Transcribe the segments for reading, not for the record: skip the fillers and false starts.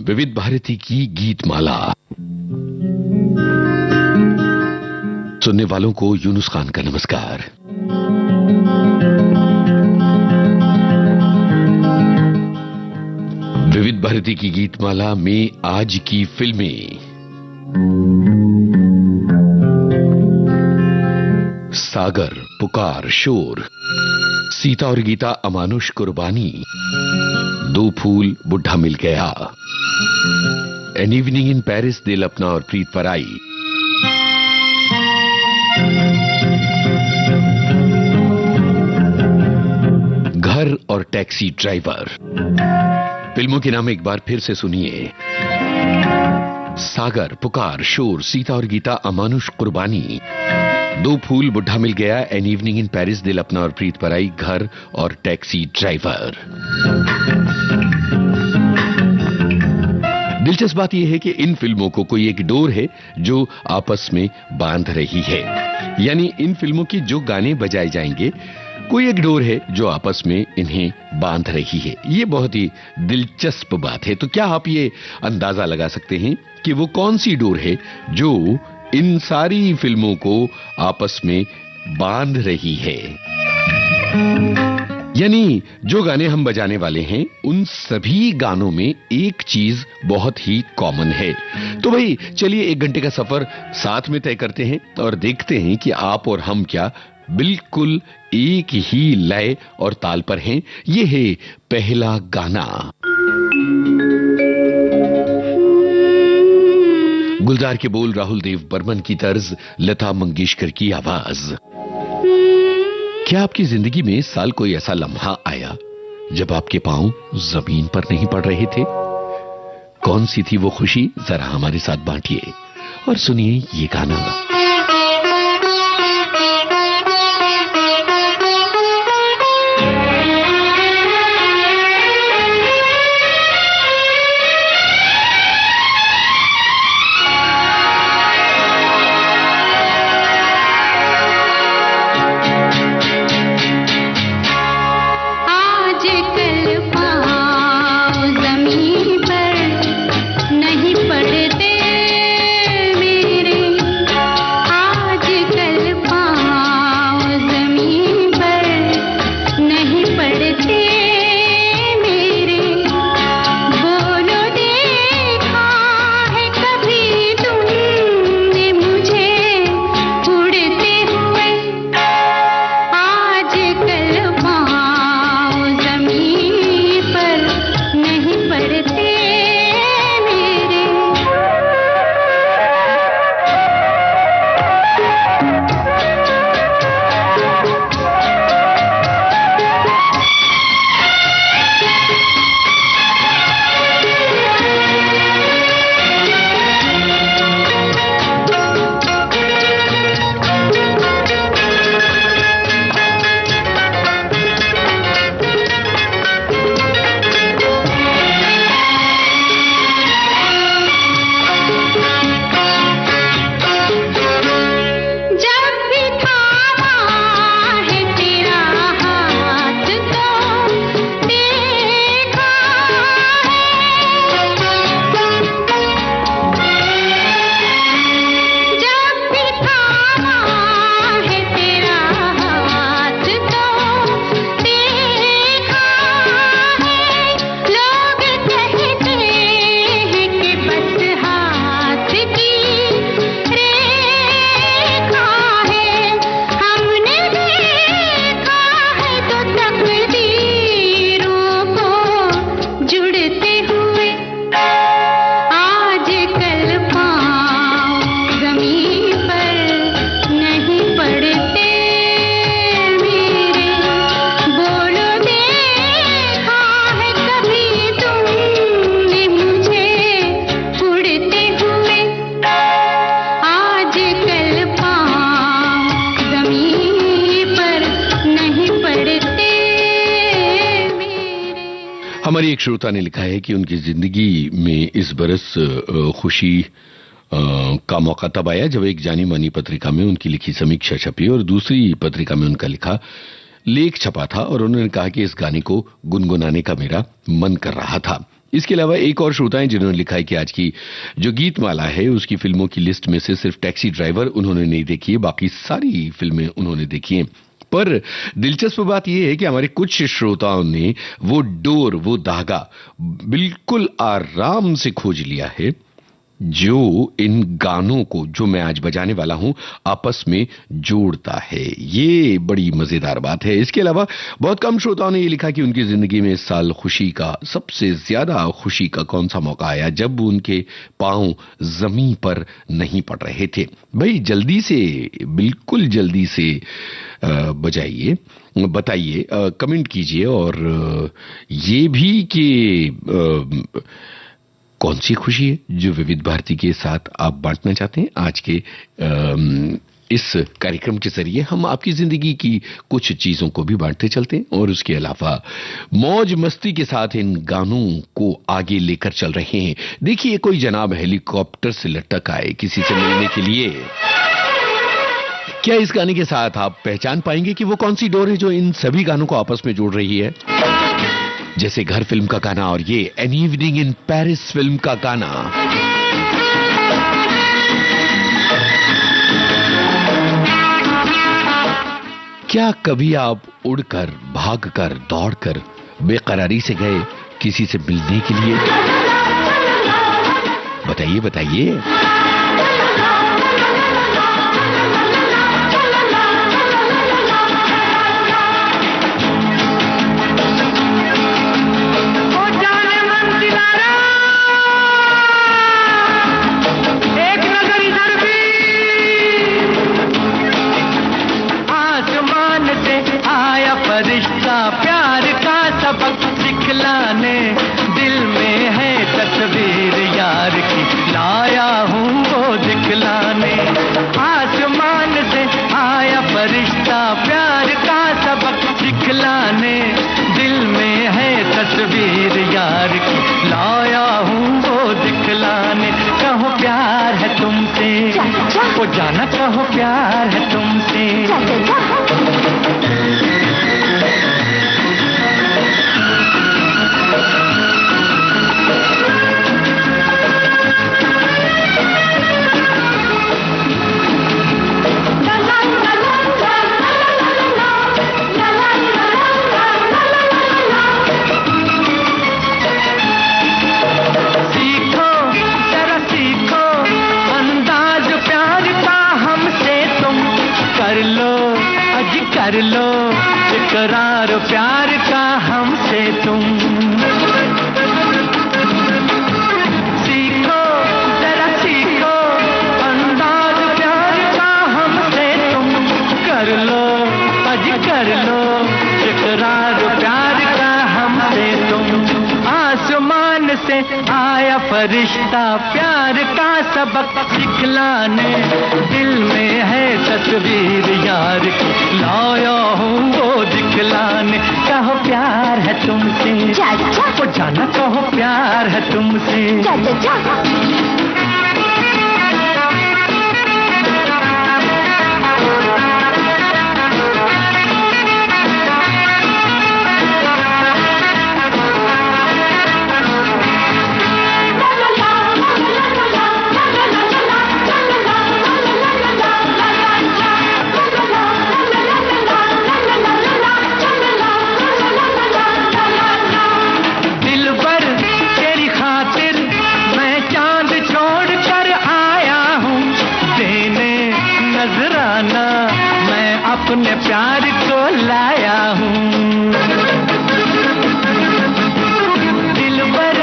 विविध भारती की गीत माला। सुनने वालों को यूनुस खान का नमस्कार। विविध भारती की गीत माला में आज की फिल्में: सागर, पुकार, शोर, सीता और गीता अमानुष कुर्बानी, दो फूल बुढ़ा मिल गया, एन इवनिंग इन पेरिस, दिल अपना और प्रीत पराई, घर और टैक्सी ड्राइवर। फिल्मों के नाम एक बार फिर से सुनिए: सागर, पुकार, शोर, सीता और गीता अमानुष कुर्बानी, दो फूल बुढ़ा मिल गया, एन इवनिंग इन पेरिस, दिल अपना और प्रीत पराई, घर और टैक्सी ड्राइवर। दिलचस्प बात यह है कि इन फिल्मों को कोई एक डोर है जो आपस में बांध रही है, यानी इन फिल्मों की जो गाने बजाए जाएंगे, कोई एक डोर है जो आपस में इन्हें बांध रही है। ये बहुत ही दिलचस्प बात है। तो क्या आप ये अंदाजा लगा सकते हैं कि वो कौन सी डोर है जो इन सारी फिल्मों को आपस में बांध रही है? यानी जो गाने हम बजाने वाले हैं, उन सभी गानों में एक चीज बहुत ही कॉमन है। तो भाई चलिए 1 घंटे का सफर साथ में तय करते हैं और देखते हैं कि आप और हम क्या बिल्कुल एक ही लय और ताल पर हैं। ये है पहला गाना। गुलजार के बोल, राहुल देव बर्मन की तर्ज, लता मंगेशकर की आवाज। क्या आपकी जिंदगी में साल कोई ऐसा लम्हा आया जब आपके पांव जमीन पर नहीं पड़ रहे थे? कौन सी थी वो खुशी, जरा हमारे साथ बांटिए और सुनिए ये गाना। हमारी एक श्रोता ने लिखा है कि उनकी जिंदगी में इस बरस खुशी का मौका तब आया जब एक जानी मानी पत्रिका में उनकी लिखी समीक्षा छपी और दूसरी पत्रिका में उनका लिखा लेख छपा था और उन्होंने कहा कि इस गाने को गुनगुनाने का मेरा मन कर रहा था। इसके अलावा एक और श्रोता हैं जिन्होंने लिखा है कि आज की जो गीत माला है उसकी फिल्मों की लिस्ट में से सिर्फ टैक्सी ड्राइवर उन्होंने नहीं देखी है, बाकी सारी फिल्में उन्होंने देखी हैं। पर दिलचस्प बात यह है कि हमारे कुछ श्रोताओं ने वो डोर, वो धागा बिल्कुल आराम से खोज लिया है जो इन गानों को, जो मैं आज बजाने वाला हूं, आपस में जोड़ता है। ये बड़ी मजेदार बात है। इसके अलावा बहुत कम श्रोताओं ने ये लिखा कि उनकी जिंदगी में इस साल खुशी का, सबसे ज्यादा खुशी का कौन सा मौका आया जब उनके पांव जमीन पर नहीं पड़ रहे थे। भाई जल्दी से, बिल्कुल जल्दी से बजाइए, बताइए, कमेंट कीजिए और ये भी कि कौन सी खुशी है जो विविध भारती के साथ आप बांटना चाहते हैं। आज के इस कार्यक्रम के जरिए हम आपकी जिंदगी की कुछ चीजों को भी बांटते चलते हैं और उसके अलावा मौज मस्ती के साथ इन गानों को आगे लेकर चल रहे हैं। देखिए कोई जनाब हेलीकॉप्टर से लटक आए किसी से मिलने के लिए। क्या इस गाने के साथ आप पहचान पाएंगे कि वो कौन सी डोर है जो इन सभी गानों को आपस में जोड़ रही है? जैसे घर फिल्म का गाना और ये an evening in Paris film का गाना। क्या कभी आप उड़कर, भागकर, दौड़कर, बेकरारी से गए किसी से मिलने के लिए? बताइए बताइए। जाना कहो प्यार है तुमसे। कर लो इकरार प्यार का हमसे तुम। सीखो जरा सीखो अंदाज प्यार का हमसे तुम। कर लो अज कर लो इकरार प्यार का हमसे तुम। आसमान से आया फरिश्ता प्यार का सबक सिखलाने। दिल में है तस्वीर यार की लाया हूँ वो दिखलाने। कहो प्यार है तुमसे, वो जाना कहो प्यार है तुमसे। अपने प्यार को लाया हूँ। दिल भर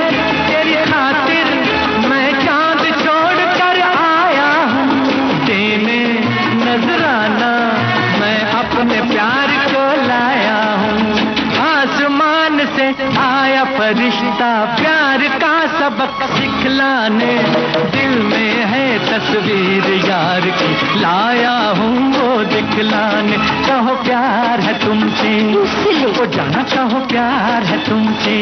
तेरी खातिर मैं चांद छोड़ कर आया हूँ। देने नजराना मैं अपने प्यार को लाया हूँ। आसमान से आया फरिश्ता प्यार का सबक सिखलाने। दिल में है तस्वीर यार की लाया हूँ वो दिखलाने। कहो प्यार है तुमसे, वो जाना कहो प्यार है तुमसे।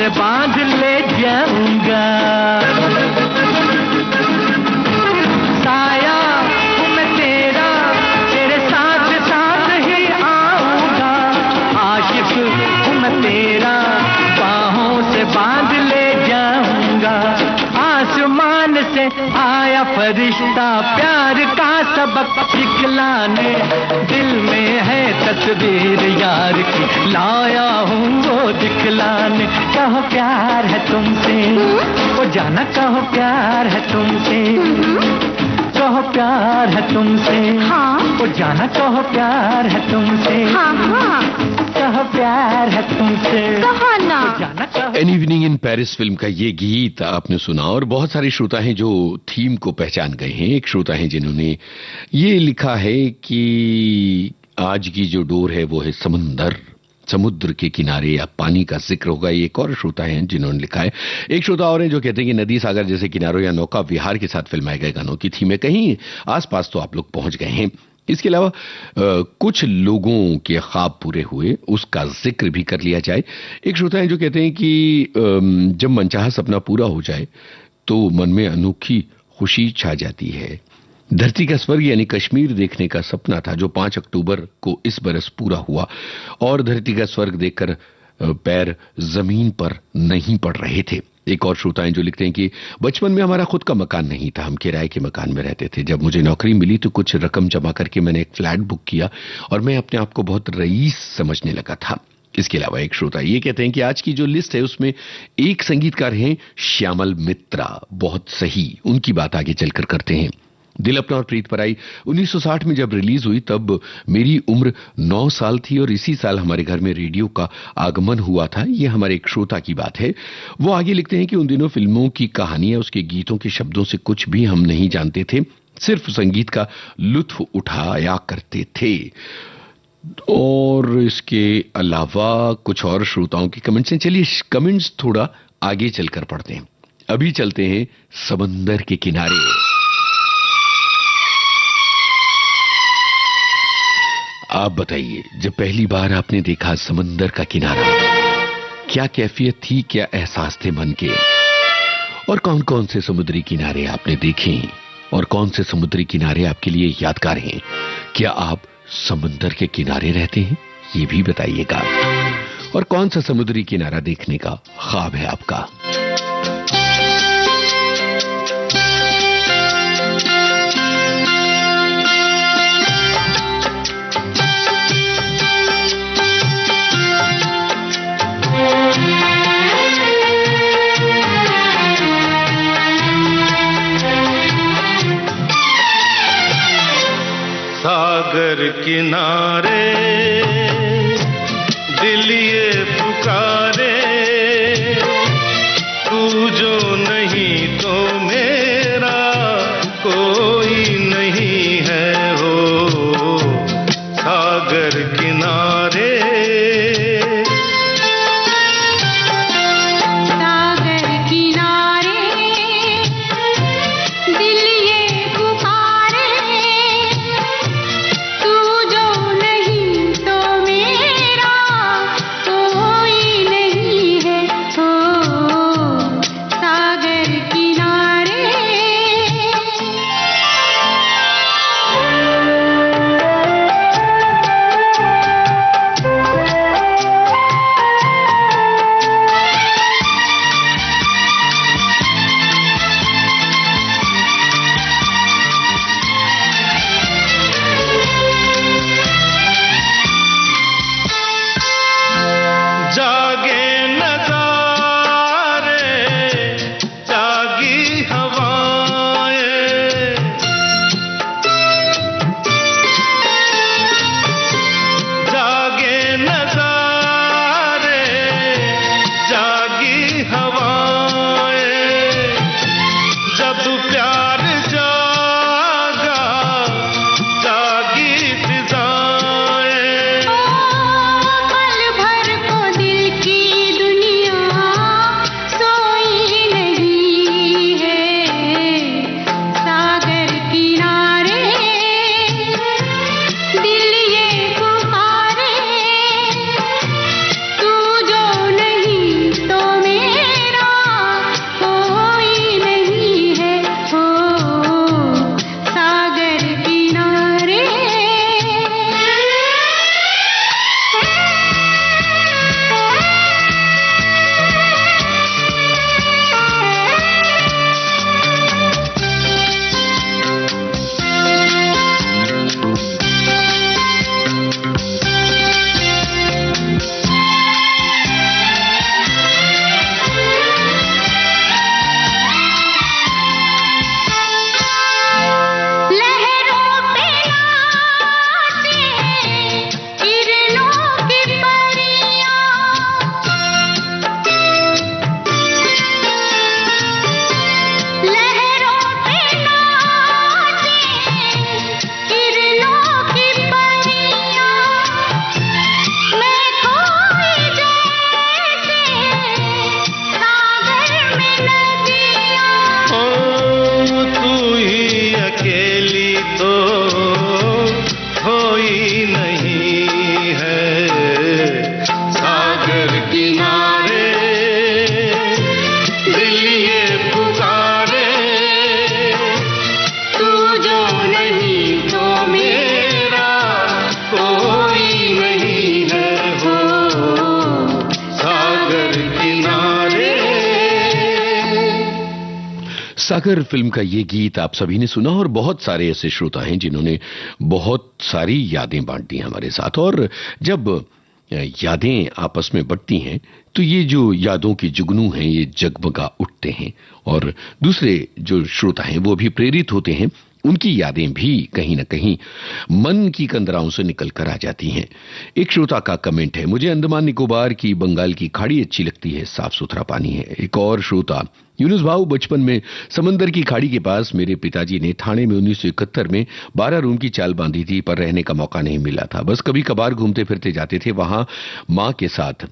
से बांध ले जाऊंगा। साया हूँ मैं तेरा, तेरे साथ साथ ही आऊंगा। आशिक हूँ मैं तेरा, बाहों से बांध ले जाऊंगा। आसमान से आया फरिश्ता प्यार का सबक सिखलाने, दिल में है तस्वीर यार की, लाया हूँ वो दिखलाने। कहो प्यार है तुमसे, वो जाना कहो प्यार है तुमसे, कहो प्यार है तुमसे, हाँ वो जाना कहो प्यार है तुमसे, हाँ हाँ कहो प्यार है तुमसे, कहो ना जाना कहो। An evening in Paris film का ये गीत आपने सुना और बहुत सारे श्रोता हैं जो थीम को पहचान गए हैं। एक श्रोता हैं जिन्होंने ये लिखा है कि आज की जो डोर है वो है समंदर, समुद्र के किनारे या पानी का जिक्र होगा। ये एक और श्रोता हैं जिन्होंने लिखा है। एक श्रोता और हैं जो कहते हैं कि नदी सागर जैसे किनारों या नौका विहार के साथ फिल्माए गए गानों की थीम है, कहीं आसपास तो आप लोग पहुंच गए हैं। इसके अलावा कुछ लोगों के ख्वाब पूरे हुए उसका जिक्र भी कर लिया जाए। एक श्रोता हैं जो कहते हैं कि जब मनचाहा सपना पूरा हो जाए तो मन में अनोखी खुशी छा जाती है। धरती का स्वर्ग यानी कश्मीर देखने का सपना था जो 5 अक्टूबर को इस बरस पूरा हुआ और धरती का स्वर्ग देखकर पैर जमीन पर नहीं पड़ रहे थे। एक और श्रोता हैं जो लिखते हैं कि बचपन में हमारा खुद का मकान नहीं था, हम किराए के मकान में रहते थे। जब मुझे नौकरी मिली तो कुछ रकम जमा करके मैंने एक फ्लैट बुक किया और मैं अपने आप को बहुत रईस समझने लगा था। इसके अलावा एक श्रोता ये कहते हैं कि आज की जो लिस्ट है उसमें एक संगीतकार हैं श्यामल मित्रा, बहुत सही, उनकी बात आगे चलकर करते हैं। दिल अपना और प्रीत पर आई 1960 में जब रिलीज हुई तब मेरी उम्र 9 साल थी और इसी साल हमारे घर में रेडियो का आगमन हुआ था। ये हमारे एक श्रोता की बात है। वो आगे लिखते हैं कि उन दिनों फिल्मों की कहानियां उसके गीतों के शब्दों से कुछ भी हम नहीं जानते थे, सिर्फ संगीत का लुत्फ उठाया करते थे। और इसके अलावा कुछ और श्रोताओं के कमेंट्स हैं। चलिए कमेंट्स थोड़ा आगे चलकर पढ़ते हैं। अभी चलते हैं समंदर के किनारे। आप बताइए, जब पहली बार आपने देखा समंदर का किनारा, क्या कैफियत थी, क्या एहसास थे मन के? और कौन कौन से समुद्री किनारे आपने देखे और कौन से समुद्री किनारे आपके लिए यादगार हैं? क्या आप समंदर के किनारे रहते हैं? ये भी बताइएगा। और कौन सा समुद्री किनारा देखने का ख्वाब है आपका? सागर किनारे दिल ये पुकारे, तू जो नहीं तो मेरा कोई नहीं है हो। सागर किनारे तो सागर फिल्म का ये गीत आप सभी ने सुना और बहुत सारे ऐसे श्रोता हैं जिन्होंने बहुत सारी यादें बांट दी हमारे साथ। और जब यादें आपस में बंटती हैं तो ये जो यादों की जुगनू हैं ये जगमगा उठते हैं और दूसरे जो श्रोता हैं वो भी प्रेरित होते हैं। उनकी यादें भी कहीं ना कहीं मन की कंदराओं से निकल कर आ जाती हैं। एक श्रोता का कमेंट है, मुझे अंडमान निकोबार की बंगाल की खाड़ी अच्छी लगती है, साफ सुथरा पानी है। एक और श्रोता, यूनुस भाऊ, बचपन में समंदर की खाड़ी के पास मेरे पिताजी ने ठाणे में 1971 में 12 रूम की चाल बांधी थी, पर रहने का मौका नहीं मिला था। बस कभी कभार घूमते फिरते जाते थे। वहां माँ के साथ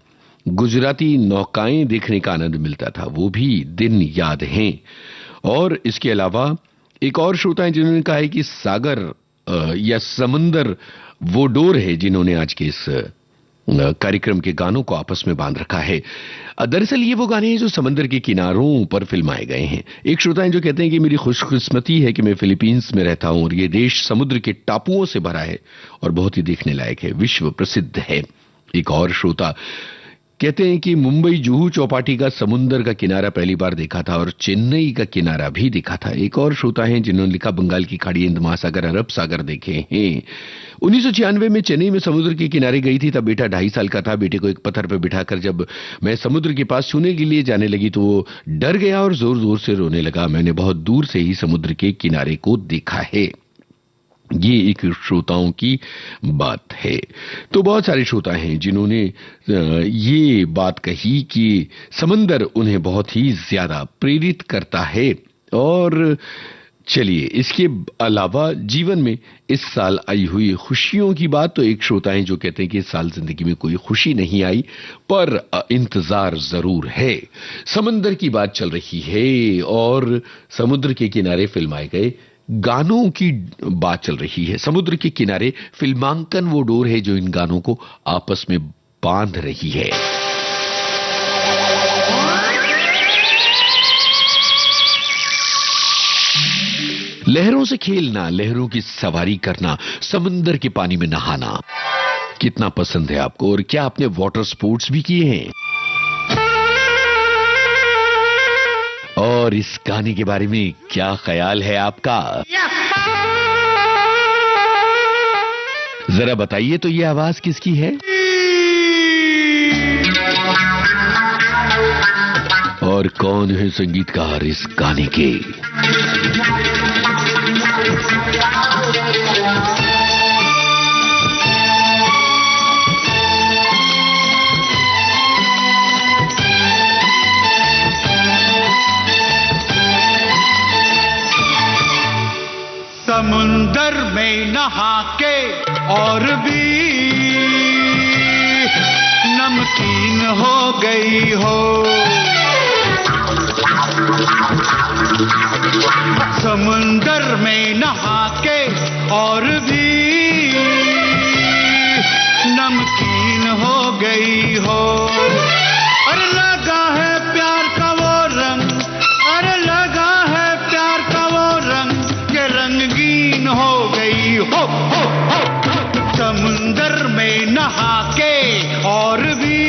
गुजराती नौकाएं देखने का आनंद मिलता था, वो भी दिन याद हैं। और इसके अलावा एक और श्रोता है जिन्होंने कहा है कि सागर या समंदर वो डोर है जिन्होंने आज के इस कार्यक्रम के गानों को आपस में बांध रखा है। दरअसल ये वो गाने हैं जो समंदर के किनारों पर फिल्माए गए हैं। एक श्रोता है जो कहते हैं कि मेरी खुशकिस्मती है कि मैं फिलीपींस में रहता हूं और ये देश समुद्र के टापुओं से भरा है और बहुत ही देखने लायक है, विश्व प्रसिद्ध है। एक और श्रोता कहते हैं कि मुंबई जुहू चौपाटी का समुंदर का किनारा पहली बार देखा था और चेन्नई का किनारा भी देखा था। एक और श्रोता हैं जिन्होंने लिखा बंगाल की खाड़ी, हिंद महासागर, अरब सागर देखे हैं। 1996 में चेन्नई में समुद्र के किनारे गई थी, तब बेटा 2.5 साल का था। बेटे को एक पत्थर पर बिठाकर जब मैं समुद्र के पास छूने के लिए जाने लगी तो वो डर गया और जोर जोर से रोने लगा। मैंने बहुत दूर से ही समुद्र के किनारे को देखा है। ये एक श्रोताओं की बात है। तो बहुत सारे श्रोता हैं जिन्होंने ये बात कही कि समंदर उन्हें बहुत ही ज्यादा प्रेरित करता है। और चलिए, इसके अलावा जीवन में इस साल आई हुई खुशियों की बात, तो एक श्रोता हैं जो कहते हैं कि इस साल जिंदगी में कोई खुशी नहीं आई पर इंतजार जरूर है। समंदर की बात चल रही है और समुद्र के किनारे फिल्माए गए गानों की बात चल रही है। समुद्र के किनारे फिल्मांकन वो डोर है जो इन गानों को आपस में बांध रही है। लहरों से खेलना, लहरों की सवारी करना, समंदर के पानी में नहाना कितना पसंद है आपको और क्या आपने वाटर स्पोर्ट्स भी किए हैं? और इस गाने के बारे में क्या ख्याल है आपका? जरा बताइए तो ये आवाज किसकी है और कौन है संगीतकार इस गाने के? समुंदर में नहा के और भी नमकीन हो गई हो, समुंदर में नहा के और भी नमकीन हो गई हो। अरे लगा है प्यार का वो रंग, अरे लगा है प्यार का वो रंग के रंगीन हो गई हो। समुंदर में नहा के और भी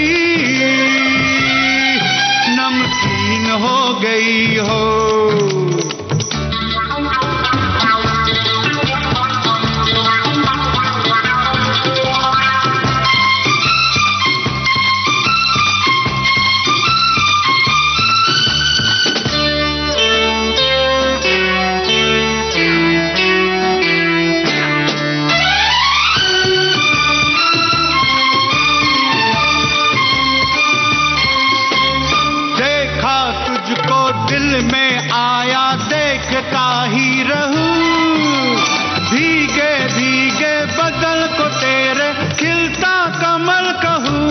नमकीन हो गई हो। दिल में आया देखता ही रहूं, भीगे भीगे बदल को तेरे खिलता कमल कहूं।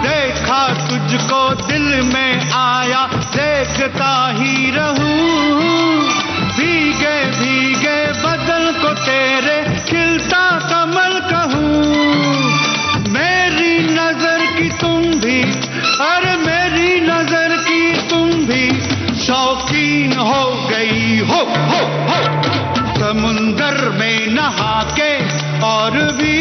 देखा तुझको दिल में आया देखता ही रहूं, भीगे भीगे बदल को तेरे खिलता कमल कहूं। मेरी नजर की तुम भी, अरे मेरी नजर की तुम भी शौकीन हो गई हो। समुंदर में नहा के और भी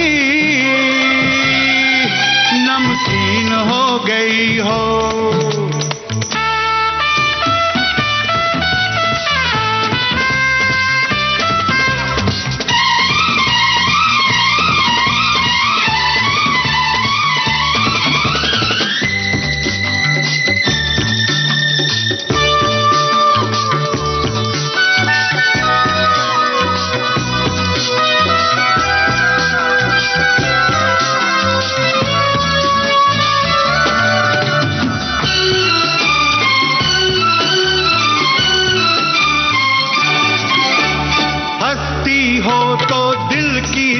नमकीन हो गई हो।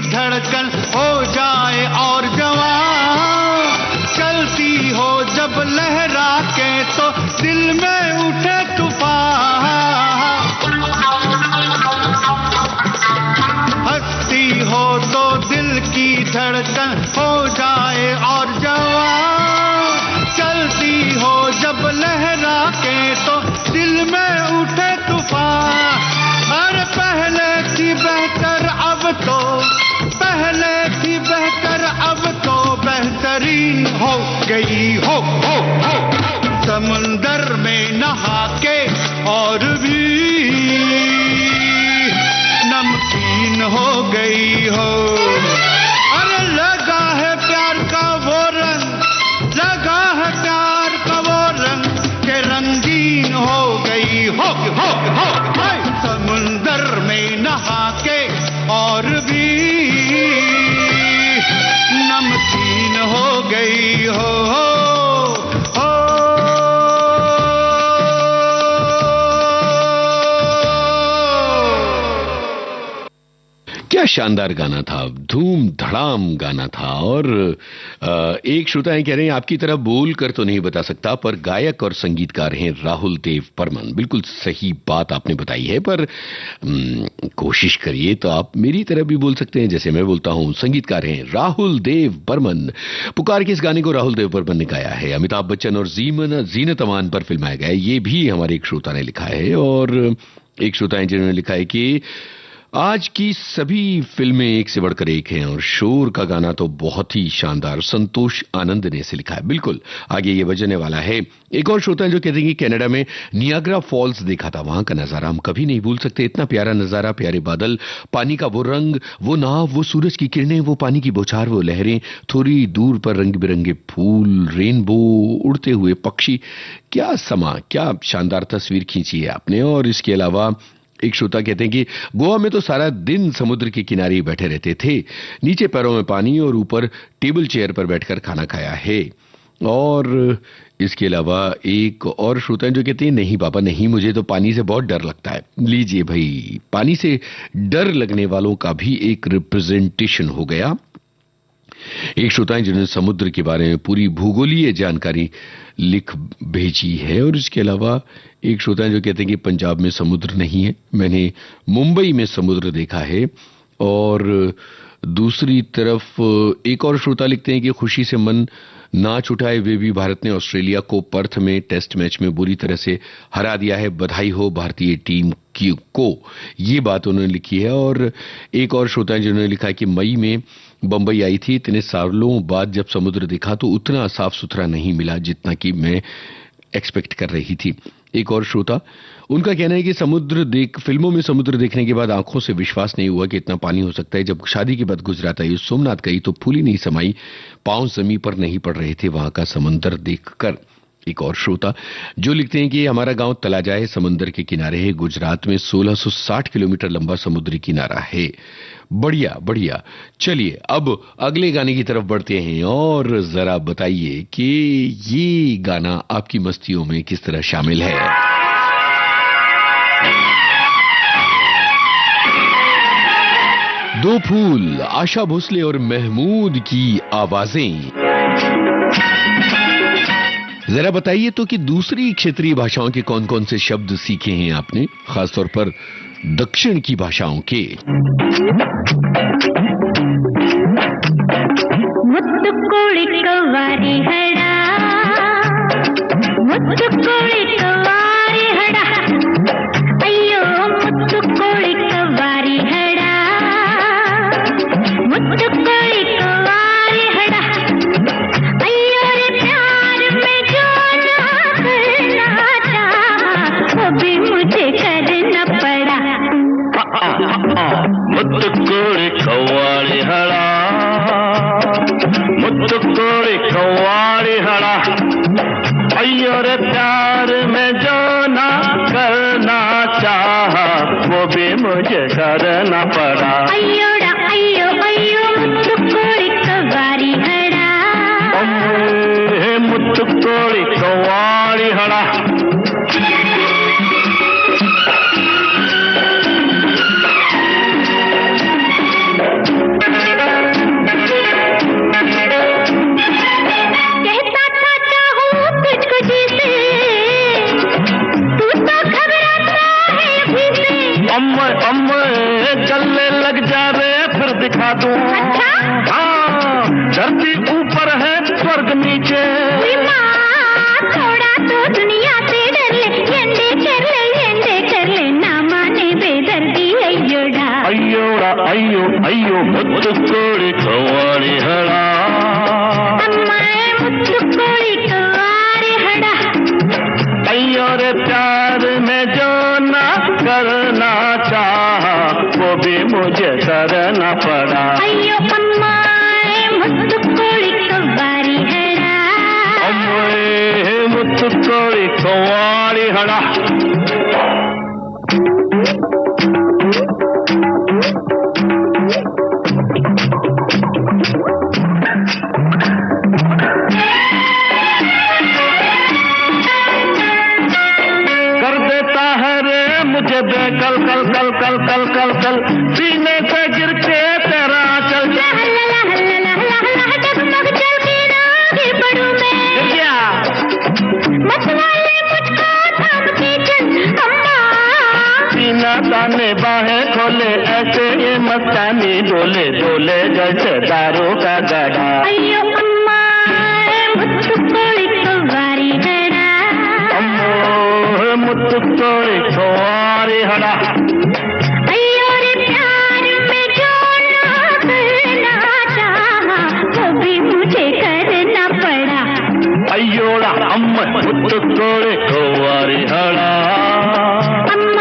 धड़कन हो जाए और जवां, चलती हो जब लहरा के तो दिल में उठे तूफान। हंसती हो तो दिल की धड़कन हो जाए और जवां, चलती हो जब लहरा के तो दिल में उठे तूफान। अरे पहले थी बेहतर अब तो, पहले थी बेहतर अब तो बेहतरीन हो गई हो। समुंदर में नहा के और भी नमकीन हो गई हो। अरे लगा है प्यार का वो रंग, लगा है प्यार का वो रंग के रंगीन हो गई हो। समुंदर में नहा के और भी नमकीन हो गई हो। क्या शानदार गाना था, धूम धड़ाम गाना था। और एक श्रोता कह रहे हैं आपकी तरह बोल कर तो नहीं बता सकता, पर गायक और संगीतकार हैं राहुल देव बर्मन। बिल्कुल सही बात आपने बताई है, पर कोशिश करिए तो आप मेरी तरह भी बोल सकते हैं जैसे मैं बोलता हूं। संगीतकार हैं राहुल देव बर्मन। पुकार के इस गाने को राहुल देव बर्मन ने गाया है, अमिताभ बच्चन और जीनत अमान पर फिल्माया गया है। ये भी हमारे एक श्रोता ने लिखा है। और एक श्रोता है जिन्होंने लिखा है कि आज की सभी फिल्में एक से बढ़कर एक हैं और शोर का गाना तो बहुत ही शानदार। संतोष आनंद ने इसे लिखा है। बिल्कुल आगे ये बजने वाला है। एक और श्रोता है जो कहते हैं कि कनाडा में नियाग्रा फॉल्स देखा था, वहां का नजारा हम कभी नहीं भूल सकते। इतना प्यारा नजारा, प्यारे बादल, पानी का वो रंग, वो नाव, वो सूरज की किरणें, वो पानी की बौछार, वो लहरें, थोड़ी दूर पर रंग बिरंगे फूल, रेनबो, उड़ते हुए पक्षी। क्या समा, क्या शानदार तस्वीर खींची है आपने। और इसके अलावा एक श्रोता कहते हैं कि गोवा में तो सारा दिन समुद्र के किनारे बैठे रहते थे, नीचे पैरों में पानी और ऊपर टेबल चेयर पर बैठकर खाना खाया है। और इसके अलावा एक और श्रोता जो कहते हैं नहीं पापा नहीं, मुझे तो पानी से बहुत डर लगता है। लीजिए भाई, पानी से डर लगने वालों का भी एक रिप्रेजेंटेशन हो गया। एक श्रोता जिन्होंने समुद्र के बारे में पूरी भूगोलीय जानकारी लिख भेजी है। और इसके अलावा एक श्रोता जो कहते हैं कि पंजाब में समुद्र नहीं है, मैंने मुंबई में समुद्र देखा है। और दूसरी तरफ एक और श्रोता लिखते हैं कि खुशी से मन नाच उठाए वे भी, भारत ने ऑस्ट्रेलिया को पर्थ में टेस्ट मैच में बुरी तरह से हरा दिया है, बधाई हो भारतीय टीम को। ये बात उन्होंने लिखी है। और एक और श्रोता जिन्होंने लिखा है कि मई में बंबई आई थी, इतने सालों बाद जब समुद्र देखा तो उतना साफ सुथरा नहीं मिला जितना कि मैं एक्सपेक्ट कर रही थी। एक और श्रोता, उनका कहना है कि फिल्मों में समुद्र देखने के बाद आंखों से विश्वास नहीं हुआ कि इतना पानी हो सकता है। जब शादी के बाद गुजरात आई, सोमनाथ गई तो फूली नहीं समाई, पांव जमीन पर नहीं पड़ रहे थे वहां का समंदर देखकर। एक और श्रोता जो लिखते हैं कि हमारा गांव तलाजाए समंदर के किनारे है, गुजरात में 1660 किलोमीटर लंबा समुद्री किनारा है। बढ़िया बढ़िया। चलिए अब अगले गाने की तरफ बढ़ते हैं और जरा बताइए कि ये गाना आपकी मस्तियों में किस तरह शामिल है। दो फूल, आशा भोसले और महमूद की आवाजें। जरा बताइए तो कि दूसरी क्षेत्रीय भाषाओं के कौन कौन से शब्द सीखे हैं आपने, खासतौर पर दक्षिण की भाषाओं के। मुत्तुकोड़ी कवारी हड़ा, मुत्तुकोड़ी कवारी हड़ा, अಯ್ಯೋ मुत्तुकोड़ी कवारी हड़ा, मुत्तुकोड़ी कवारी हड़ा, अಯ್ಯೋ रे रे प्यार में जो ना करना चाहा वो भी मुझे करना पड़ा ಅಯ್ಯೋಡ ಅಯ್ಯೋ ಅಯ್ಯೋ ಮುತ್ತು ಕೋಳಿ ಕವ್ವಾರಿ ಹಡ ಮುತ್ತು ಕೋಳಿ ಕವ್ವಾರಿ ಹಣ चलने लग जा रे फिर दिखा दूं हाँ धरती ऊपर है स्वर्ग नीचे थोड़ा तो दुनिया से डर ले एंडे कर ले ना माने बेदर्दी अಯ್ಯೋಡ ಅಯ್ಯೋಡ ಅಯ್ಯೋ ಅಯ್ಯೋ ಮುತ್ತು ಕೋಳಿ ಕವ್ವಾರಿ ಹಳ ಅಮ್ಮಾಯ್ ಮುತ್ತು ಕೋಳಿ ಕವ್ವಾರಿ ಹಡ अय्यो रे प्यार में जो ना करना चाहा वो भी मुझे करना पड़ा ಅಯ್ಯೋ ಅಮ್ಮಾಯ್ ಮುತ್ತು ಕೋಳಿ ಕವ್ವಾರಿ ಹಡ अम्मे मुತ್ತು ಕೋಳಿ ಕವ್ವಾರಿ ಹಳ मुझे बेकल कल कल कल कल कल कल सीने से गिर के तेरा चल डगमग चल के आगे बढ़ूं मैं क्या मतवाले मुझको थाम के चल अम्मा सीना ताने बाहें खोले ऐसे ये मस्तानी डोले डोले जैसे दारू का गड़ा ಅಯ್ಯೋ ಅಮ್ಮ ಮುತ್ತು ಕೋಳಿ ಕವ್ವಾರಿ ಹಡ मुत्तु कोಳಿ कव्वारी हड़ अಯ್ಯೋ रे प्यार में जो ना करना चाहा वो भी मुझे करना पड़ा अಯ್ಯೋಡ अम्म मुत्तु कोಳಿ कव्वारी हड़ ಅಮ್ಮ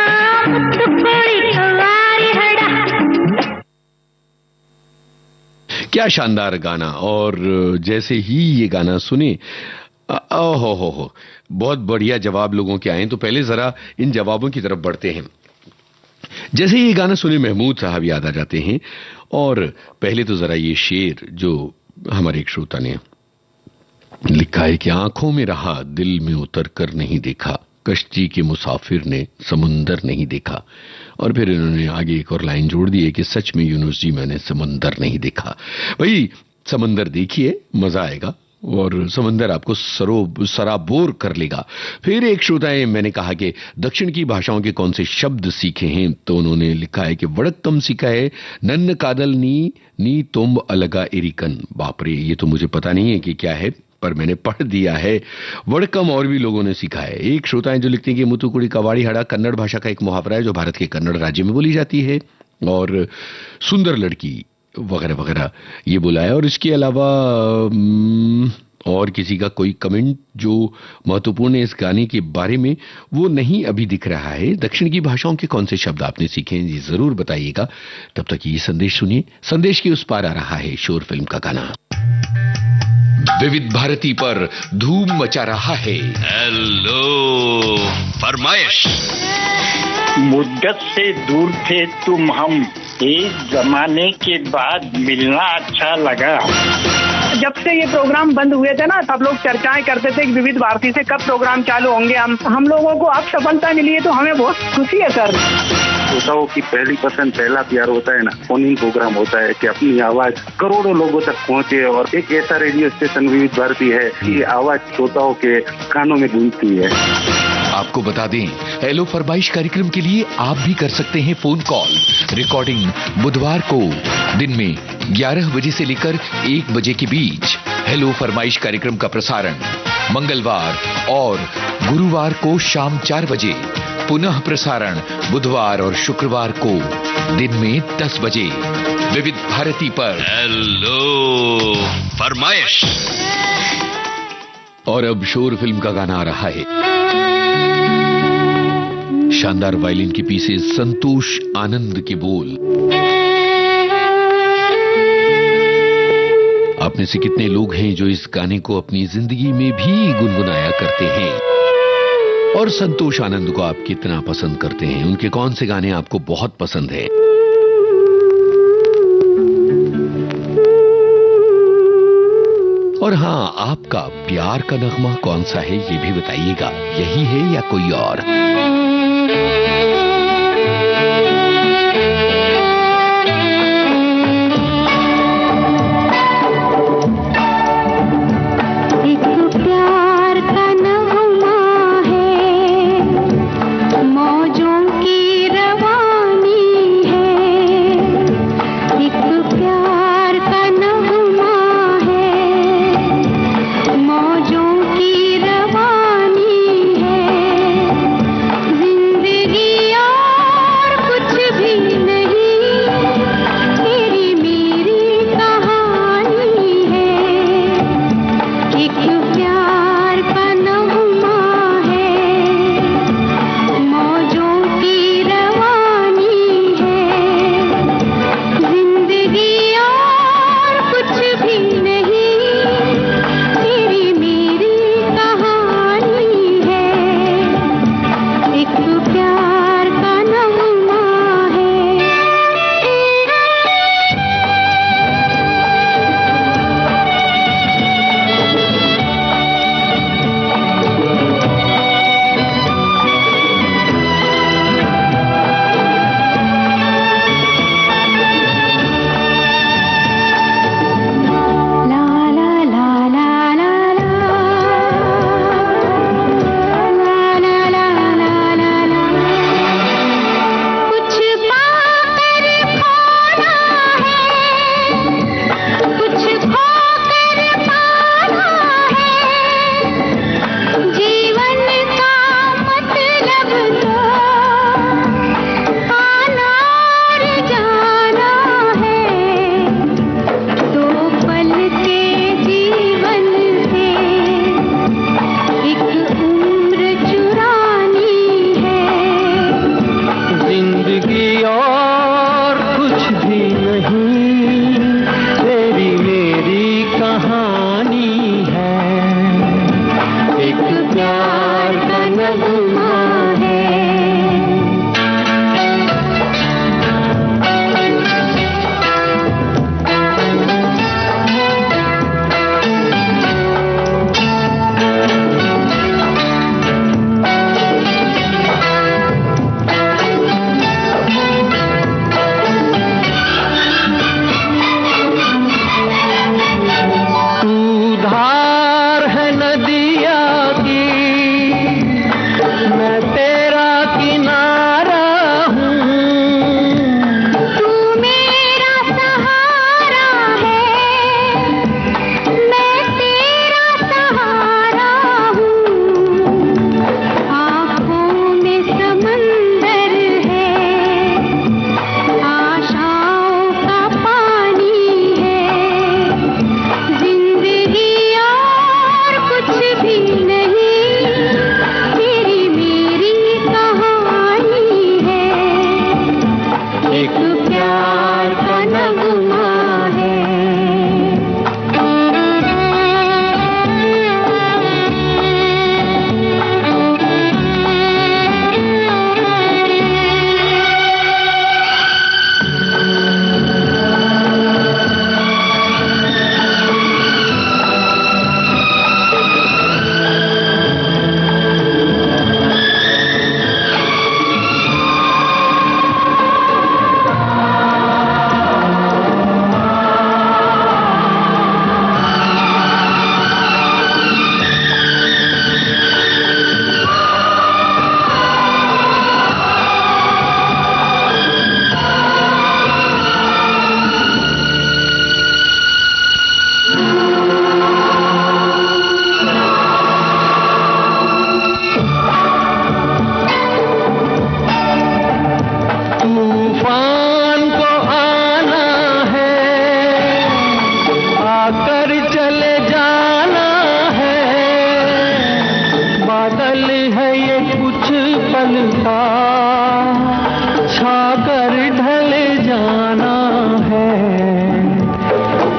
ಮುತ್ತು ಕೋಳಿ ಕವ್ವಾರಿ ಹಡ क्या शानदार गाना। और जैसे ही ये गाना सुने हो बहुत बढ़िया जवाब लोगों के आए। तो पहले जरा इन जवाबों की तरफ बढ़ते हैं। जैसे ये गाना सुने महमूद साहब याद आ जाते हैं। और पहले तो जरा ये शेर जो हमारे एक श्रोता ने लिखा है कि आंखों में रहा दिल में उतर कर नहीं देखा, कश्ती के मुसाफिर ने समुंदर नहीं देखा। और फिर इन्होंने आगे एक और लाइन जोड़ दी है कि सच में यूनुस जी मैंने समंदर नहीं देखा। भाई समंदर देखिए मजा आएगा और समंदर आपको सराबोर कर लेगा। फिर एक श्रोता है, मैंने कहा कि दक्षिण की भाषाओं के कौन से शब्द सीखे हैं, तो उन्होंने लिखा है कि वड़क्कम सीखा है, नन्न कादल नी तुम अलगा इरिकन। बाप रे, ये तो मुझे पता नहीं है कि क्या है, पर मैंने पढ़ दिया है। वड़कम और भी लोगों ने सीखा है। एक श्रोता है जो लिखते हैं कि मुतुकुड़ी कवाड़ी हड़ा कन्नड़ भाषा का एक मुहावरा है जो भारत के कन्नड़ राज्य में बोली जाती है। और सुंदर लड़की वगैरह वगैरह ये बोला है। और इसके अलावा और किसी का कोई कमेंट जो महत्वपूर्ण है इस गाने के बारे में वो नहीं अभी दिख रहा है। दक्षिण की भाषाओं के कौन से शब्द आपने सीखे हैं ये जरूर बताइएगा। तब तक ये संदेश सुनिए। संदेश के उस पार आ रहा है शोर फिल्म का गाना। विविध भारती पर धूम मचा रहा है हेलो फरमाइश। मुद्दत से दूर थे तुम हम, एक जमाने के बाद मिलना अच्छा लगा। जब से ये प्रोग्राम बंद हुए थे ना, सब लोग चर्चाएं करते थे कि विविध भारती से कब प्रोग्राम चालू होंगे। हम लोगों को अब सफलता मिली है तो हमें बहुत खुशी है सर। श्रोताओं की पहली पसंद पहला प्यार होता है ना, फोन इन प्रोग्राम होता है कि अपनी आवाज करोड़ों लोगों तक पहुंचे। और एक ऐसा रेडियो स्टेशन विविध भारती है कि आवाज श्रोताओं के कानों में गूंजती है। आपको बता दें, हेलो फरमाइश कार्यक्रम के लिए आप भी कर सकते हैं फोन कॉल। रिकॉर्डिंग बुधवार को दिन में 11 बजे से लेकर 1 बजे के बीच। हेलो फरमाइश कार्यक्रम का प्रसारण मंगलवार और गुरुवार को शाम 4 बजे। पुनः प्रसारण बुधवार और शुक्रवार को दिन में 10 बजे विविध भारती पर हेलो फरमाइश। और अब शोर फिल्म का गाना आ रहा है। शानदार वायलिन के पीछे संतोष आनंद के बोल। आप में से कितने लोग हैं जो इस गाने को अपनी जिंदगी में भी गुनगुनाया करते हैं? और संतोष आनंद को आप कितना पसंद करते हैं, उनके कौन से गाने आपको बहुत पसंद हैं? और हाँ, आपका प्यार का नगमा कौन सा है ये भी बताइएगा, यही है या कोई और?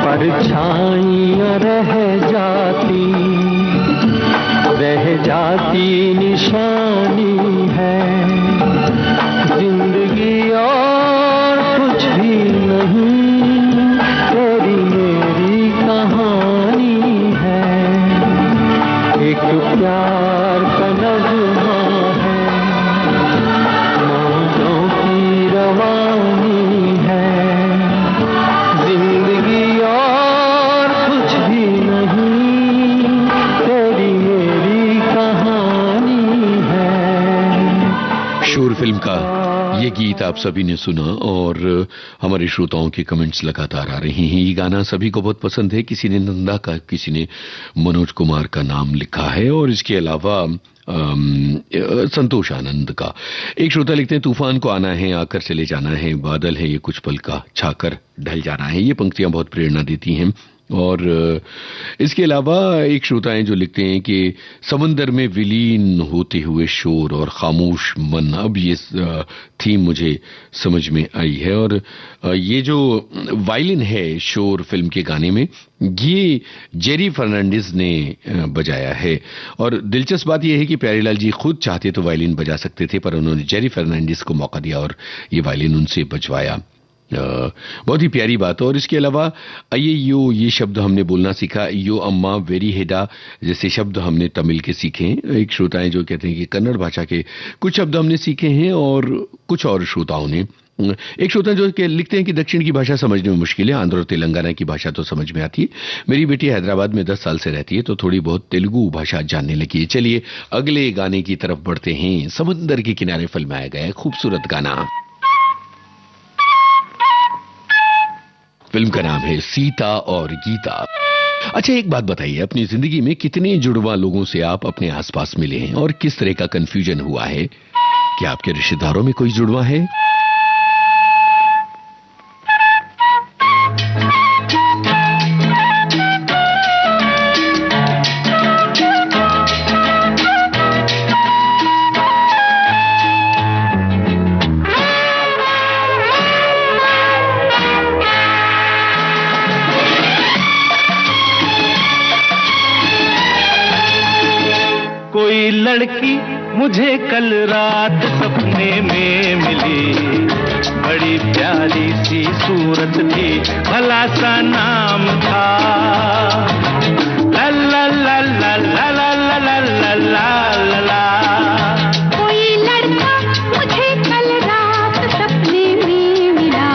परछाइयाँ रह जाती निशान एक प्यार का नगमा है, मौजों की रवानी है, जिंदगी और कुछ भी नहीं, तेरी मेरी कहानी है। शोर फिल्म का ये गीत आप सभी ने सुना और हमारे श्रोताओं के कमेंट्स लगातार आ रहे हैं। ये गाना सभी को बहुत पसंद है। किसी ने नंदा का, किसी ने मनोज कुमार का नाम लिखा है और इसके अलावा संतोष आनंद का। एक श्रोता लिखते हैं, तूफान को आना है, आकर चले जाना है, बादल है ये कुछ पल का, छाकर ढल जाना है। ये पंक्तियां बहुत प्रेरणा देती हैं। और इसके अलावा एक श्रोता हैं जो लिखते हैं कि समंदर में विलीन होते हुए शोर और खामोश मन, अब ये थीम मुझे समझ में आई है। और ये जो वायलिन है शोर फिल्म के गाने में, ये जेरी फर्नांडिस ने बजाया है। और दिलचस्प बात यह है कि प्यारेलाल जी खुद चाहते तो वायलिन बजा सकते थे, पर उन्होंने जेरी फर्नांडिस को मौका दिया और ये वायलिन उनसे बजवाया। बहुत ही प्यारी बात है। और इसके अलावा आइए यो, ये शब्द हमने बोलना सीखा, यो अम्मा वेरी हेडा जैसे शब्द हमने तमिल के सीखे हैं। एक श्रोता है जो कहते हैं कि कन्नड़ भाषा के कुछ शब्द हमने सीखे हैं और कुछ और श्रोताओं ने। एक श्रोता जो लिखते हैं कि दक्षिण की भाषा समझने में मुश्किल है, आंध्र और तेलंगाना की भाषा तो समझ में आती है। मेरी बेटी हैदराबाद में 10 साल से रहती है तो थोड़ी बहुत तेलुगु भाषा जानने लगी है। चलिए अगले गाने की तरफ बढ़ते हैं। समंदर के किनारे फिल्माया गया है खूबसूरत गाना। फिल्म का नाम है सीता और गीता। अच्छा एक बात बताइए, अपनी जिंदगी में कितने जुड़वा लोगों से आप अपने आसपास मिले हैं और किस तरह का कंफ्यूजन हुआ है? क्या आपके रिश्तेदारों में कोई जुड़वा है? कोई लड़की मुझे कल रात सपने में मिली, बड़ी प्यारी सी सूरत थी, भला सा नाम था ला ला ला ला ला ला ला ला ला ला। कोई लड़का मुझे कल रात सपने में मिला,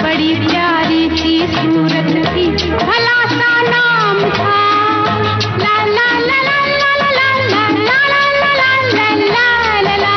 बड़ी प्यारी सी सूरत थी, भला सा नाम था ला ला ला ला ला ला ला ला ला ला ला ला।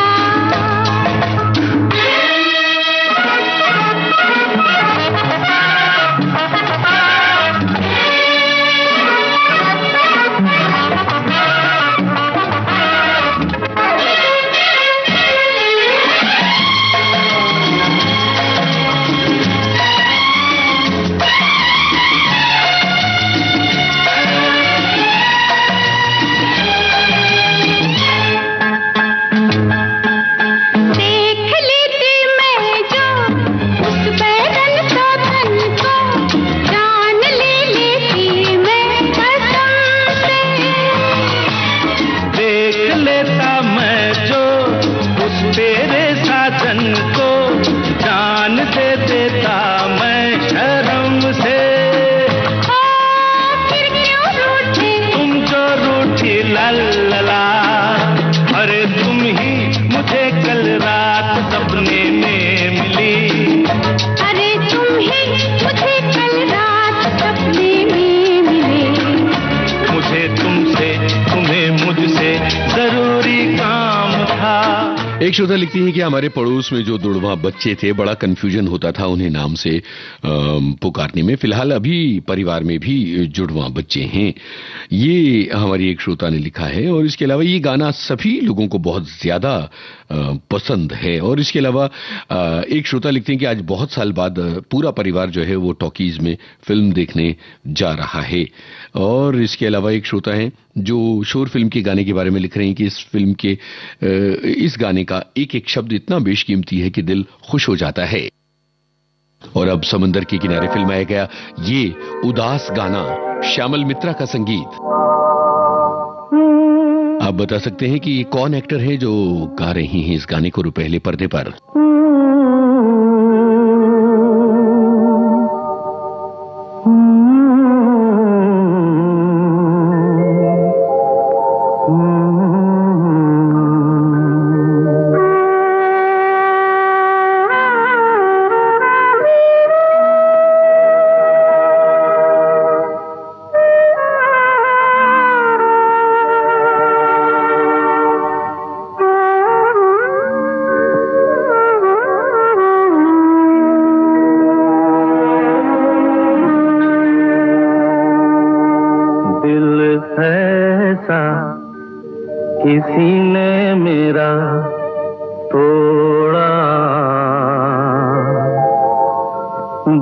एक श्रोता लिखती है कि हमारे पड़ोस में जो जुड़वा बच्चे थे, बड़ा कंफ्यूजन होता था उन्हें नाम से पुकारने में। फिलहाल अभी परिवार में भी जुड़वा बच्चे हैं, ये हमारी एक श्रोता ने लिखा है। और इसके अलावा ये गाना सभी लोगों को बहुत ज्यादा पसंद है। और इसके अलावा एक श्रोता लिखते हैं कि आज बहुत साल बाद पूरा परिवार जो है वो टॉकीज में फिल्म देखने जा रहा है। और इसके अलावा एक श्रोता है जो शोर फिल्म के गाने के बारे में लिख रहे हैं कि इस फिल्म के इस गाने का एक एक शब्द इतना बेशकीमती है कि दिल खुश हो जाता है। और अब समंदर के किनारे फिल्माया गया ये उदास गाना, श्यामल मित्रा का संगीत। आप बता सकते हैं कि ये कौन एक्टर है जो गा रही हैं इस गाने को रुपहले पर्दे पर? ऐसा किसी ने मेरा तोड़ा,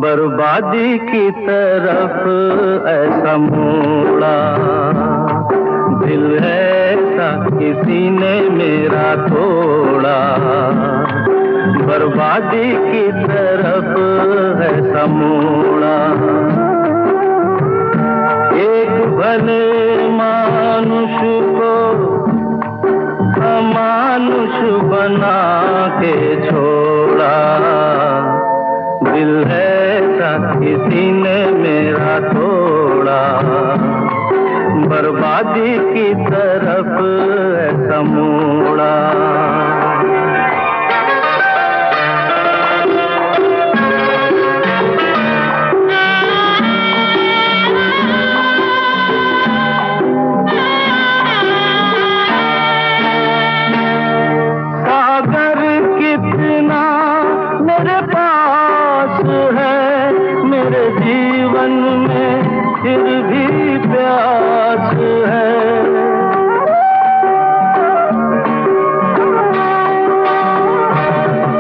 बर्बादी की तरफ ऐसा मोड़ा, दिल ऐसा किसी ने मेरा तोड़ा, बर्बादी की तरफ ऐसा मोड़ा। एक भले मानुष को अमानुष बना के छोड़ा, दिल ऐसा किसी ने मेरा तोड़ा, बर्बादी की तरफ ऐसा मोड़ा। फिर भी प्यास है,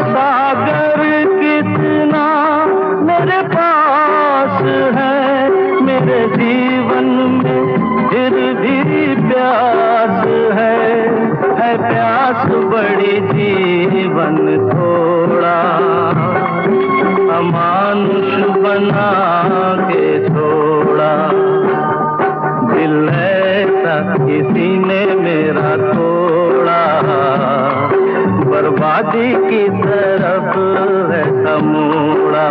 सागर कितना मेरे पास है, मेरे जीवन में फिर भी प्यास है प्यास बड़ी जीवन थोड़ा, अमानुष बना के छोड़ा, दिल ऐसा किसी ने मेरा तोड़ा, बर्बादी की तरफ ऐसा मोड़ा।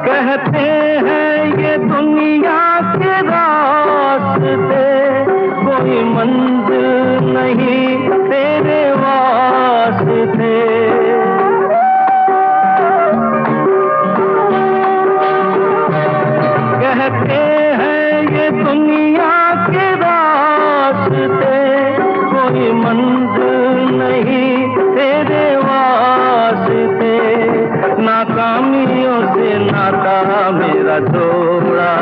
कहते हैं ये दुनिया के रास्ते, कोई मंजिल नहीं तेरे वास्ते, कहते हैं ये दुनिया के रास्ते, कोई मंजिल नहीं तेरे वास्ते, नाकामियों से नाता मेरा जोड़ा,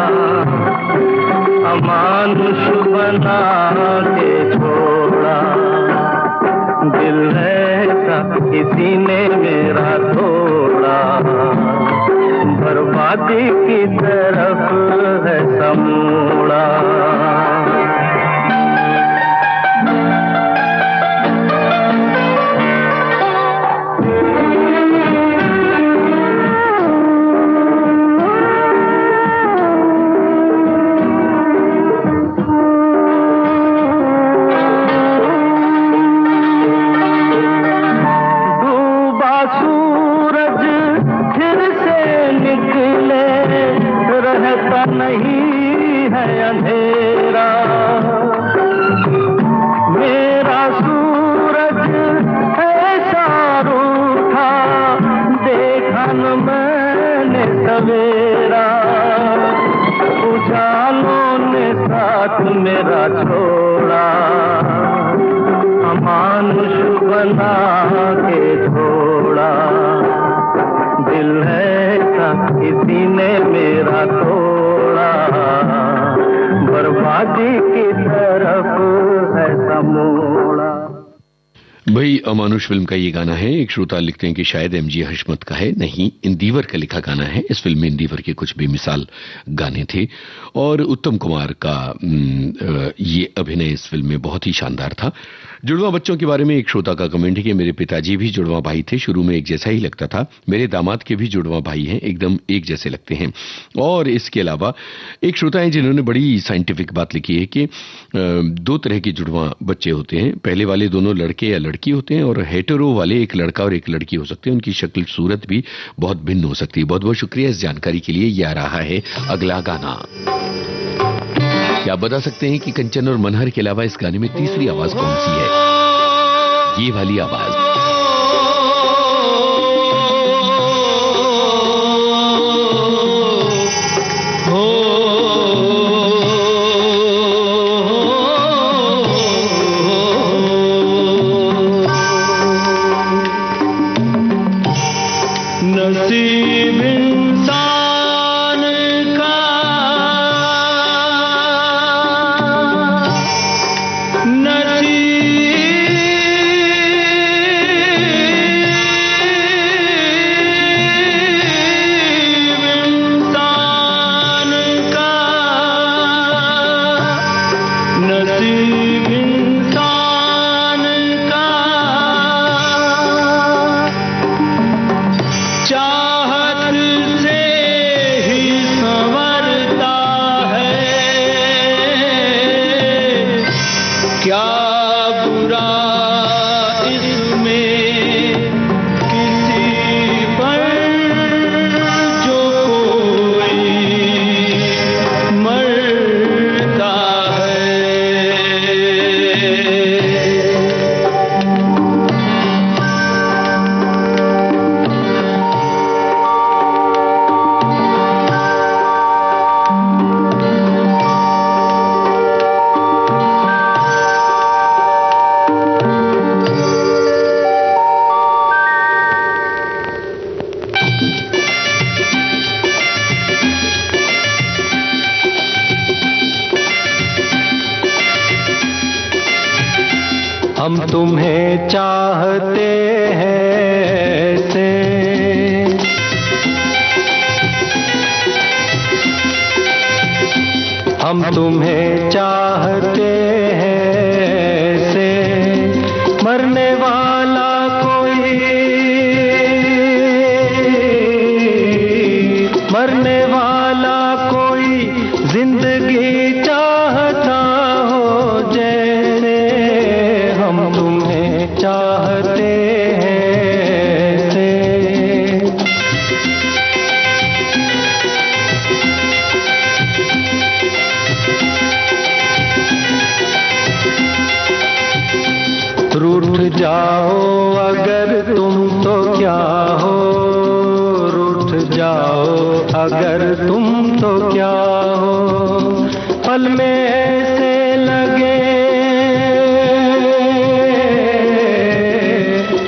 अमानुष बना के छोड़ा, दिल ऐसा किसी ने मेरा तोड़ा, बर्बादी की तरफ ऐसा मोड़ा। नहीं है अंधेरा, मेरा सूरज ऐसा रूठा, देखा न मैंने सवेरा, उजालों ने साथ मेरा छोड़ा, अमानुष बना के छोड़ा, दिल ऐसा किसी ने मेरा तोड़ा, बर्बादी की तरफ ऐसा मोड़ा। भाई अमानुष फिल्म का ये गाना है। एक श्रोता लिखते हैं कि शायद एमजी हशमत का है, नहीं, इंदिवर का लिखा गाना है। इस फिल्म में इंदिवर के कुछ बेमिसाल गाने थे और उत्तम कुमार का ये अभिनय इस फिल्म में बहुत ही शानदार था। जुड़वा बच्चों के बारे में एक श्रोता का कमेंट है कि मेरे पिताजी भी जुड़वा भाई थे, शुरू में एक जैसा ही लगता था। मेरे दामाद के भी जुड़वा भाई हैं, एकदम एक जैसे लगते हैं। और इसके अलावा एक श्रोता है जिन्होंने बड़ी साइंटिफिक बात लिखी है कि दो तरह के जुड़वा बच्चे होते हैं, पहले वाले दोनों लड़के या लड़की होते हैं और हेटेरो वाले एक लड़का और एक लड़की हो सकते हैं। उनकी शक्ल सूरत भी बहुत भिन्न हो सकती है। बहुत बहुत शुक्रिया इस जानकारी के लिए। ये आ रहा है अगला गाना। क्या आप बता सकते हैं कि कंचन और मनहर के अलावा इस गाने में तीसरी आवाज कौन सी है? ये वाली आवाज। हो हम तुम्हें चाहते हैं ऐसे, हम तुम्हें चाहते हैं ऐसे, मरने वाला कोई, मरने वाला कोई जिंदगी चाहता हो जैसे, हम तुम्हें चाहते हैं ऐसे। रूठ जाओ अगर तुम तो क्या हो, रूठ जाओ अगर तुम तो क्या हो, पल में ऐसे लगे,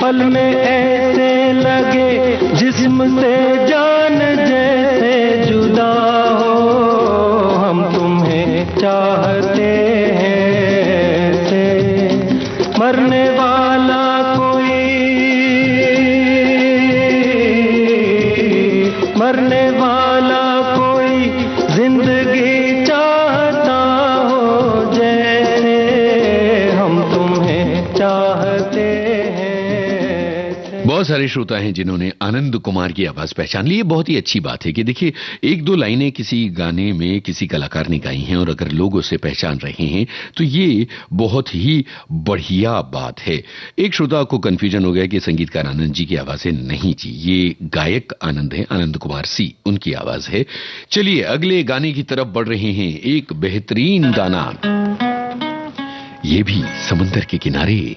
पल में ऐसे लगे जिस्म से जान जैसे जुदा हो, हम तुम्हें चाहते हैं ऐसे, मरने वाला कोई, मरने वाला कोई जिंदगी चाहता हो जैसे, हम तुम्हें चाहते हैं। बहुत सारे श्रोता हैं जिन्होंने आनंद कुमार की आवाज पहचान ली। ये बहुत ही अच्छी बात है कि देखिए एक दो लाइनें किसी गाने में किसी कलाकार ने गाई हैं और अगर लोग उसे पहचान रहे हैं तो ये बहुत ही बढ़िया बात है। एक श्रोता को कंफ्यूजन हो गया कि संगीतकार आनंद जी की आवाज है। नहीं जी, ये गायक आनंद है, आनंद कुमार सी उनकी आवाज है। चलिए अगले गाने की तरफ बढ़ रहे हैं। एक बेहतरीन गाना, ये भी समंदर के किनारे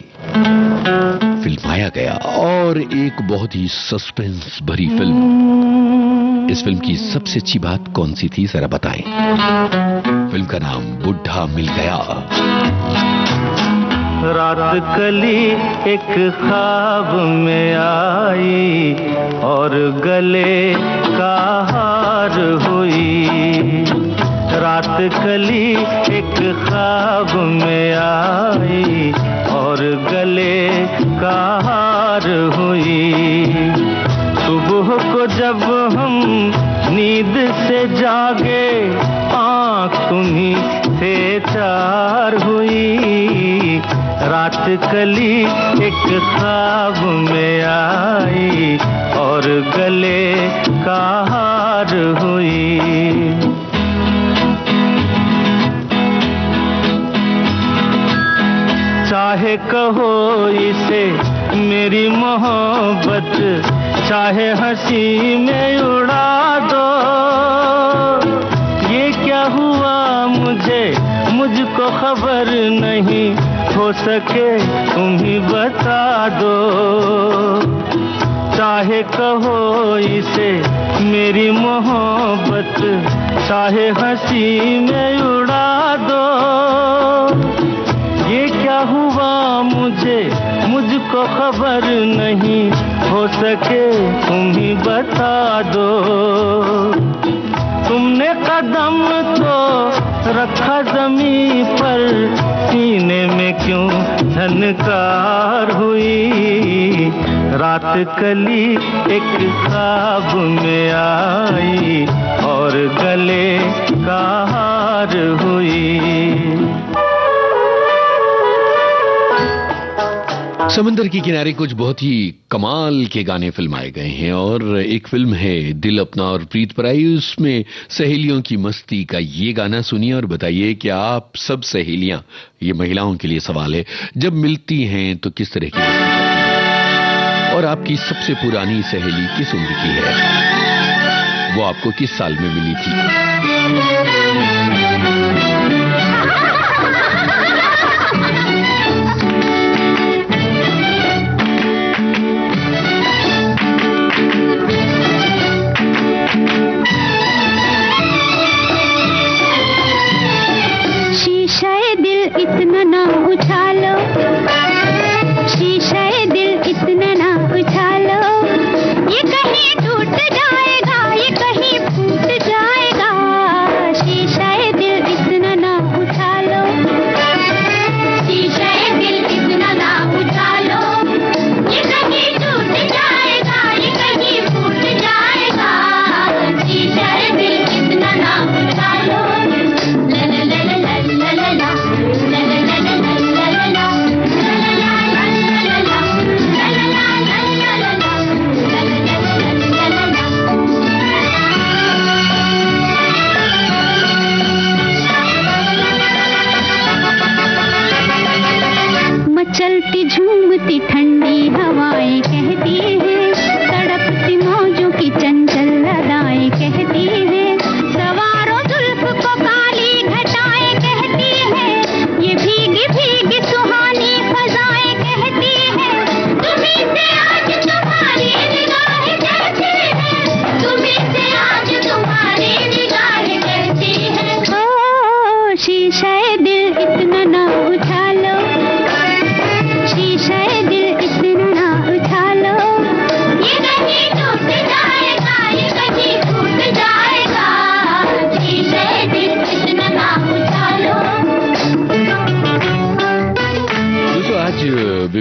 फिल्माया गया और एक बहुत ही सस्पेंस भरी फिल्म। इस फिल्म की सबसे अच्छी बात कौन सी थी जरा बताएं। फिल्म का नाम बुढ़ा मिल गया। रात कली एक ख्वाब में आई और गले का हार हुई, रात कली एक ख्वाब में आई और गले का हार हुई। सुबह को जब हम नींद से जागे आँख तुम्हीं से चार हुई, रात कली एक ख्वाब में आई और गले का हार हुई। चाहे कहो इसे मेरी मोहब्बत, चाहे हंसी में उड़ा दो, ये क्या हुआ मुझे मुझको खबर नहीं, हो सके तुम ही बता दो। चाहे कहो इसे मेरी मोहब्बत, चाहे हंसी में उड़ा दो, ये क्या हुआ मुझको खबर नहीं, हो सके तुम ही बता दो। तुमने कदम तो रखा जमीन पर, सीने में क्यों झनकार हुई, रात कली एक ख्वाब में आई और गले का हार हुई। समंदर के किनारे कुछ बहुत ही कमाल के गाने फिल्माए गए हैं और एक फिल्म है दिल अपना और प्रीत पराई, उसमें सहेलियों की मस्ती का ये गाना सुनिए और बताइए कि आप सब सहेलियां, ये महिलाओं के लिए सवाल है, जब मिलती हैं तो किस तरह की मस्ती करती हैं और आपकी सबसे पुरानी सहेली किस उम्र की है, वो आपको किस साल में मिली थी। इतना ना उछालो, शीशे दिल इतना ना उछालो, ये कहीं टूट जाएगा, ये कहीं फूट जाएगा, शीशे दिल इतना ना उछालो, शीशे दिल इतना ना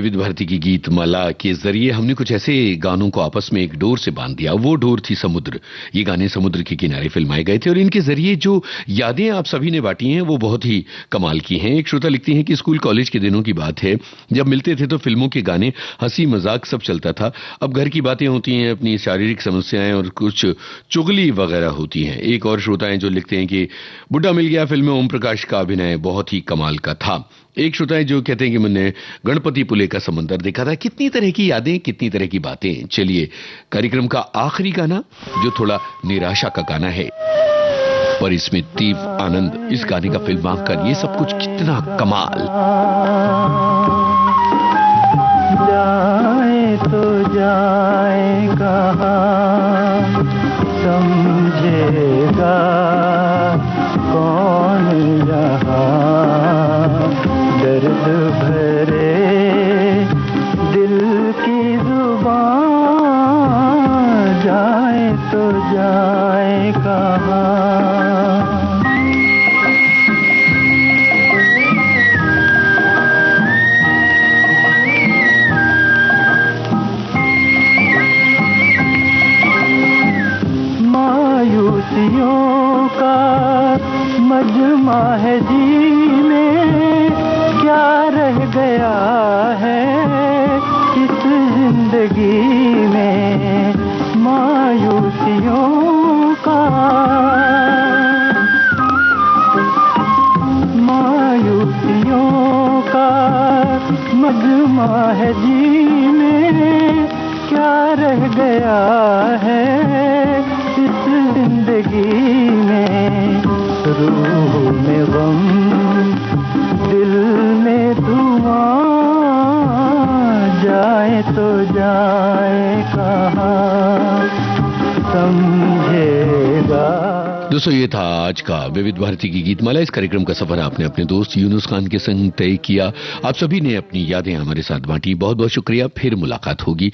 विविध भारती की गीत माला के जरिए हमने कुछ ऐसे गानों को आपस में एक डोर से बांध दिया। वो डोर थी समुद्र। ये गाने समुद्र के किनारे फिल्माए गए थे और इनके जरिए जो यादें आप सभी ने बांटी हैं वो बहुत ही कमाल की हैं। एक श्रोता लिखती हैं कि स्कूल कॉलेज के दिनों की बात है, जब मिलते थे तो फिल्मों के गाने, हंसी मजाक सब चलता था। अब घर की बातें होती हैं, अपनी शारीरिक समस्याएं और कुछ चुगली वगैरह होती हैं। एक और श्रोता हैं जो लिखते हैं कि बुड्ढा मिल गया फिल्म में ओम प्रकाश का अभिनय बहुत ही कमाल का था। एक श्रोता है जो कहते हैं कि मैंने गणपति पुले का समंदर देखा था। कितनी तरह की यादें, कितनी तरह की बातें। चलिए कार्यक्रम का आखिरी गाना जो थोड़ा निराशा का गाना है, पर इसमें तीव्र आनंद, इस गाने का फिल्मांकन, ये सब कुछ कितना कमाल। जाए तो जाए कहाँ, समझेगा कौन यहाँ, दर्द भरे दिल की जुबान, जाए तो जाए कहाँ। मायूसियों का मजमा है जी में, क्या रह गया है इस जिंदगी में, मायूसियों का, मायूसियों का मजमा है जी में, क्या रह गया है इस जिंदगी में, रूह में गम, दिल में धुआं, जाए तो जाए कहाँ, समझेगा। दोस्तों ये था आज का विविध भारती की गीतमाला। इस कार्यक्रम का सफर आपने अपने दोस्त यूनुस खान के संग तय किया। आप सभी ने अपनी यादें हमारे साथ बांटी। बहुत बहुत शुक्रिया। फिर मुलाकात होगी।